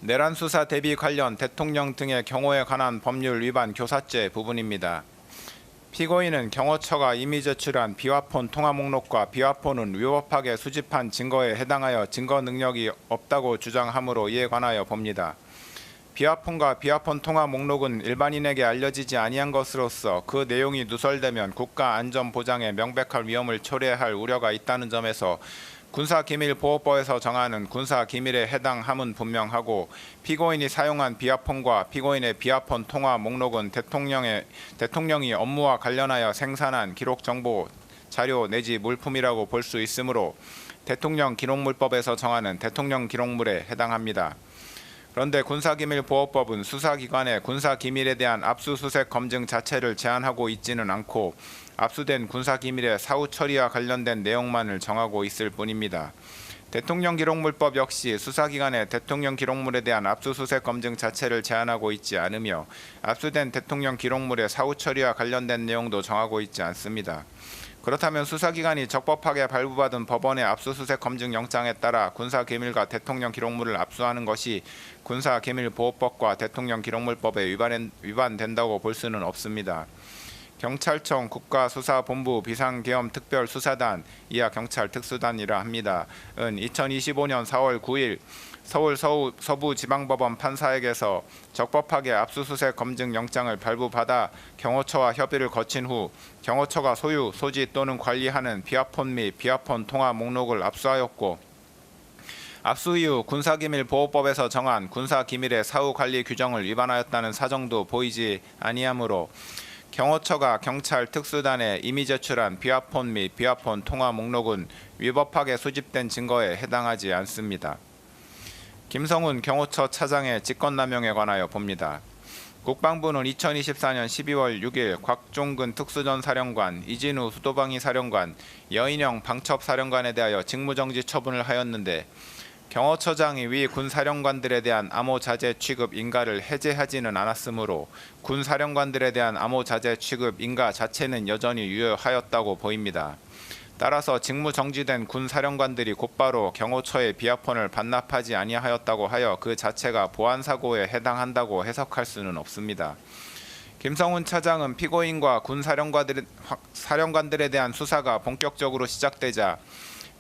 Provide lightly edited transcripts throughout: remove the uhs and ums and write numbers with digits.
내란 수사 대비 관련 대통령 등의 경호에 관한 법률 위반 교사죄 부분입니다. 피고인은 경호처가 이미 제출한 비화폰 통화 목록과 비화폰은 위법하게 수집한 증거에 해당하여 증거 능력이 없다고 주장하므로 이에 관하여 봅니다. 비화폰과 비화폰 통화 목록은 일반인에게 알려지지 아니한 것으로서 그 내용이 누설되면 국가 안전 보장에 명백한 위험을 초래할 우려가 있다는 점에서 군사기밀보호법에서 정하는 군사기밀에 해당함은 분명하고, 피고인이 사용한 비화폰과 피고인의 비화폰 통화 목록은 대통령이 업무와 관련하여 생산한 기록정보, 자료 내지 물품이라고 볼 수 있으므로 대통령 기록물법에서 정하는 대통령 기록물에 해당합니다. 그런데 군사기밀보호법은 수사기관의 군사기밀에 대한 압수수색 검증 자체를 제한하고 있지는 않고 압수된 군사기밀의 사후 처리와 관련된 내용만을 정하고 있을 뿐입니다. 대통령 기록물법 역시 수사기관의 대통령 기록물에 대한 압수수색 검증 자체를 제한하고 있지 않으며 압수된 대통령 기록물의 사후 처리와 관련된 내용도 정하고 있지 않습니다. 그렇다면 수사기관이 적법하게 발부받은 법원의 압수수색 검증 영장에 따라 군사기밀과 대통령 기록물을 압수하는 것이 군사기밀보호법과 대통령 기록물법에 위반된다고 볼 수는 없습니다. 경찰청 국가수사본부 비상계엄특별수사단, 이하 경찰특수단이라 합니다. 은 2025년 4월 9일 서울 서부지방법원 판사에게서 적법하게 압수수색 검증 영장을 발부받아 경호처와 협의를 거친 후 경호처가 소유, 소지 또는 관리하는 비화폰 및 비화폰 통화 목록을 압수하였고, 압수 이후 군사기밀보호법에서 정한 군사기밀의 사후 관리 규정을 위반하였다는 사정도 보이지 아니하므로 경호처가 경찰 특수단에 이미 제출한 비화폰 및 비화폰 통화 목록은 위법하게 수집된 증거에 해당하지 않습니다. 김성훈 경호처 차장의 직권남용에 관하여 봅니다. 국방부는 2024년 12월 6일 곽종근 특수전 사령관, 이진우 수도방위 사령관, 여인영 방첩사령관에 대하여 직무정지 처분을 하였는데, 경호처장이 위 군사령관들에 대한 암호자재 취급 인가를 해제하지는 않았으므로 군사령관들에 대한 암호자재 취급 인가 자체는 여전히 유효하였다고 보입니다. 따라서 직무정지된 군사령관들이 곧바로 경호처의 비화폰을 반납하지 아니하였다고 하여 그 자체가 보안사고에 해당한다고 해석할 수는 없습니다. 김성훈 차장은 피고인과 군사령관들에 대한 수사가 본격적으로 시작되자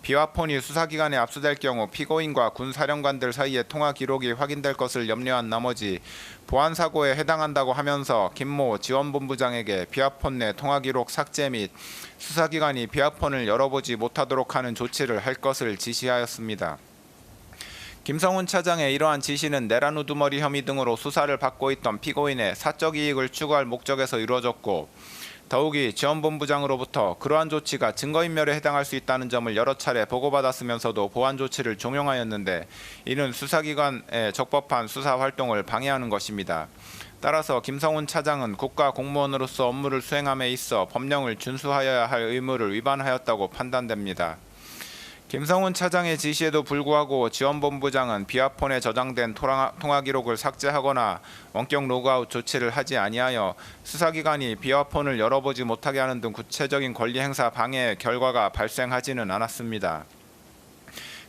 비화폰이 수사기관에 압수될 경우 피고인과 군사령관들 사이의 통화 기록이 확인될 것을 염려한 나머지 보안사고에 해당한다고 하면서 김모 지원본부장에게 비화폰 내 통화 기록 삭제 및 수사기관이 비화폰을 열어보지 못하도록 하는 조치를 할 것을 지시하였습니다. 김성훈 차장의 이러한 지시는 내란 우두머리 혐의 등으로 수사를 받고 있던 피고인의 사적 이익을 추구할 목적에서 이루어졌고, 더욱이 지원본부장으로부터 그러한 조치가 증거인멸에 해당할 수 있다는 점을 여러 차례 보고받았으면서도 보안 조치를 종용하였는데, 이는 수사기관의 적법한 수사활동을 방해하는 것입니다. 따라서 김성훈 차장은 국가공무원으로서 업무를 수행함에 있어 법령을 준수하여야 할 의무를 위반하였다고 판단됩니다. 김성훈 차장의 지시에도 불구하고 지원본부장은 비화폰에 저장된 통화 기록을 삭제하거나 원격 로그아웃 조치를 하지 아니하여 수사기관이 비화폰을 열어보지 못하게 하는 등 구체적인 권리 행사 방해의 결과가 발생하지는 않았습니다.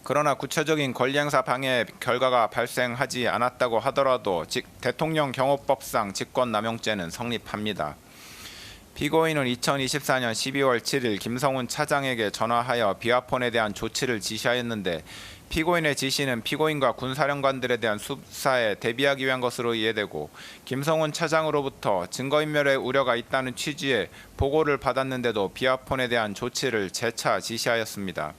그러나 구체적인 권리 행사 방해의 결과가 발생하지 않았다고 하더라도 대통령 경호법상 직권남용죄는 성립합니다. 피고인은 2024년 12월 7일 김성훈 차장에게 전화하여 비화폰에 대한 조치를 지시하였는데, 피고인의 지시는 피고인과 군사령관들에 대한 수사에 대비하기 위한 것으로 이해되고, 김성훈 차장으로부터 증거인멸의 우려가 있다는 취지의 보고를 받았는데도 비화폰에 대한 조치를 재차 지시하였습니다.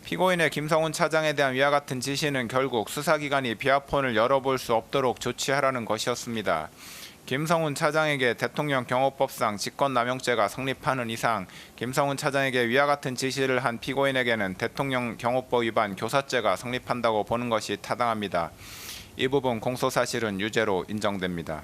피고인의 김성훈 차장에 대한 위와 같은 지시는 결국 수사기관이 비화폰을 열어볼 수 없도록 조치하라는 것이었습니다. 김성훈 차장에게 대통령 경호법상 직권남용죄가 성립하는 이상 김성훈 차장에게 위와 같은 지시를 한 피고인에게는 대통령 경호법 위반 교사죄가 성립한다고 보는 것이 타당합니다. 이 부분 공소사실은 유죄로 인정됩니다.